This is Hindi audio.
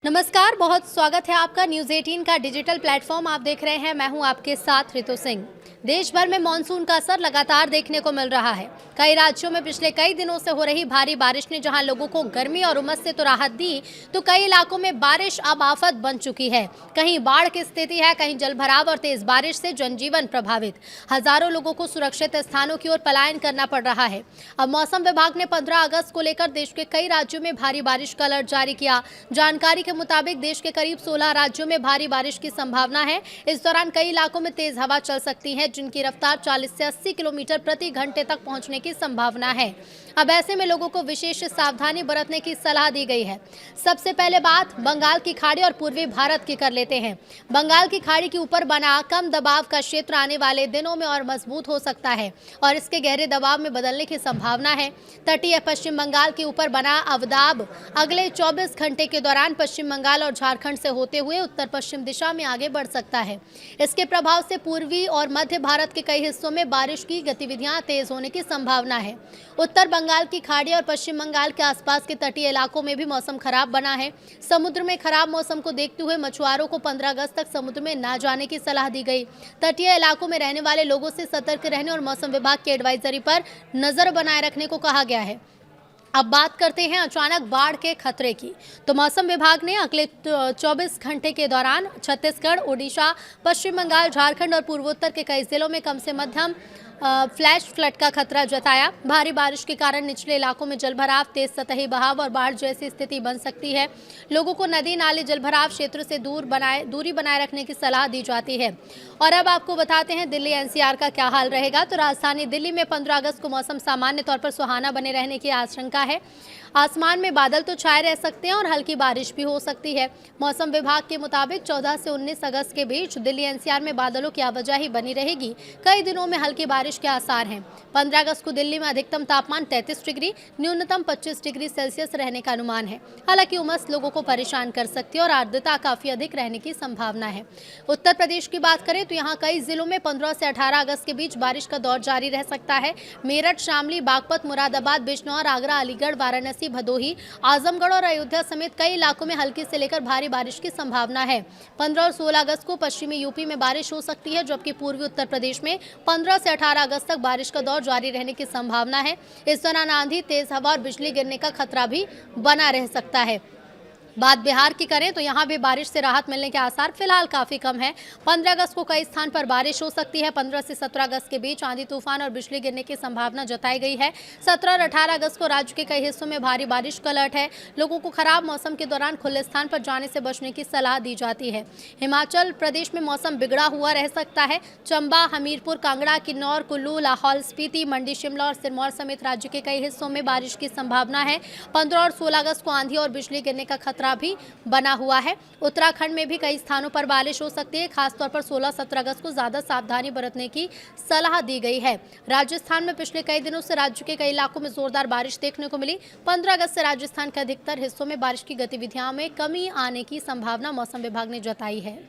नमस्कार, बहुत स्वागत है आपका न्यूज़ 18 का डिजिटल प्लेटफॉर्म आप देख रहे हैं। मैं हूं आपके साथ ऋतु सिंह। देश भर में मानसून का असर लगातार देखने को मिल रहा है। कई राज्यों में पिछले कई दिनों से हो रही भारी बारिश ने जहां लोगों को गर्मी और उमस से तो राहत दी, तो कई इलाकों में बारिश अब आफत बन चुकी है। कहीं बाढ़ की स्थिति है, कहीं जलभराव और तेज बारिश से जनजीवन प्रभावित। हजारों लोगों को सुरक्षित स्थानों की ओर पलायन करना पड़ रहा है। अब मौसम विभाग ने 15 अगस्त को लेकर देश के कई राज्यों में भारी बारिश का अलर्ट जारी किया। जानकारी के मुताबिक देश के करीब 16 राज्यों में भारी बारिश की संभावना है। इस दौरान कई इलाकों में तेज हवा चल सकती है, जिनकी रफ्तार 40 से 80 किलोमीटर प्रति घंटे तक पहुंचने की संभावना है। अब ऐसे में लोगों को विशेष सावधानी बरतने की सलाह दी गई है। सबसे पहले बात बंगाल की खाड़ी और पूर्वी भारत की कर लेते हैं। बंगाल की खाड़ी के ऊपर बना कम दबाव का क्षेत्र आने वाले दिनों में और मजबूत हो सकता है और इसके गहरे दबाव में बदलने की संभावना है। तटीय पश्चिम बंगाल के ऊपर बना अवदाब अगले 24 घंटे के दौरान पश्चिम बंगाल और झारखंड से होते हुए उत्तर पश्चिम दिशा में आगे बढ़ सकता है। इसके प्रभाव से पूर्वी और मध्य भारत के कई हिस्सों में बारिश की गतिविधियां तेज होने की संभावना है। उत्तर बंगाल की खाड़ी और पश्चिम बंगाल के आसपास के तटीय इलाकों में भी मौसम खराब बना है। समुद्र में खराब मौसम को देखते हुए मछुआरों को 15 अगस्त तक समुद्र में न जाने की सलाह दी गई। तटीय इलाकों में रहने वाले लोगों से सतर्क रहने और मौसम विभाग की एडवाइजरी पर नजर बनाए रखने को कहा गया है। अब बात करते हैं अचानक बाढ़ के खतरे की। तो मौसम विभाग ने अगले 24 घंटे के दौरान छत्तीसगढ़, ओडिशा, पश्चिम बंगाल, झारखंड और पूर्वोत्तर के कई जिलों में कम से मध्यम फ्लैश फ्लड का खतरा जताया। भारी बारिश के कारण निचले इलाकों में जलभराव, तेज सतही बहाव और बाढ़ जैसी स्थिति बन सकती है। लोगों को नदी नाले जलभराव क्षेत्र से दूरी बनाए रखने की सलाह दी जाती है। और अब आपको बताते हैं दिल्ली एनसीआर का क्या हाल रहेगा। तो राजधानी दिल्ली में 15 अगस्त को मौसम सामान्य तौर पर सुहाना बने रहने की आशंका है। आसमान में बादल तो छाए रह सकते हैं और हल्की बारिश भी हो सकती है। मौसम विभाग के मुताबिक 14 से 19 अगस्त के बीच दिल्ली एनसीआर में बादलों की आवाजाही बनी रहेगी। कई दिनों में हल्की बारिश के आसार हैं। 15 अगस्त को दिल्ली में अधिकतम तापमान 33 डिग्री, न्यूनतम 25 डिग्री सेल्सियस रहने का अनुमान है। हालांकि उमस लोगों को परेशान कर सकती है और आर्द्रता काफी अधिक रहने की संभावना है। उत्तर प्रदेश की बात करें तो यहाँ कई जिलों में 15 से 18 अगस्त के बीच बारिश का दौर जारी रह सकता है। मेरठ, शामली, बागपत, मुरादाबाद, बिजनौर, आगरा, अलीगढ़, वाराणसी, भदोही, आजमगढ़ और अयोध्या समेत कई इलाकों में हल्की से लेकर भारी बारिश की संभावना है। 15 और 16 अगस्त को पश्चिमी यूपी में बारिश हो सकती है, जबकि पूर्वी उत्तर प्रदेश में 15 से 18 अगस्त तक बारिश का दौर जारी रहने की संभावना है। इस दौरान आंधी, तेज हवा और बिजली गिरने का खतरा भी बना रह सकता है। बात बिहार की करें तो यहाँ भी बारिश से राहत मिलने के आसार फिलहाल काफी कम है। 15 अगस्त को कई स्थान पर बारिश हो सकती है। 15 से 17 अगस्त के बीच आंधी, तूफान और बिजली गिरने की संभावना जताई गई है। 17 और 18 अगस्त को राज्य के कई हिस्सों में भारी बारिश का अलर्ट है। लोगों को खराब मौसम के दौरान खुले स्थान पर जाने से बचने की सलाह दी जाती है। हिमाचल प्रदेश में मौसम बिगड़ा हुआ रह सकता है। चंबा, हमीरपुर, कांगड़ा, किन्नौर, कुल्लू, लाहौल स्पीति, मंडी, शिमला और सिरमौर समेत राज्य के कई हिस्सों में बारिश की संभावना है। 15 और 16 अगस्त को आंधी और बिजली गिरने का खतरा भी बना हुआ है। उत्तराखंड में भी कई स्थानों पर बारिश हो सकती है। खासतौर पर 16-17 अगस्त को ज्यादा सावधानी बरतने की सलाह दी गई है। राजस्थान में पिछले कई दिनों से राज्य के कई इलाकों में जोरदार बारिश देखने को मिली। 15 अगस्त से राजस्थान के अधिकतर हिस्सों में बारिश की गतिविधियों में कमी आने की संभावना मौसम विभाग ने जताई है।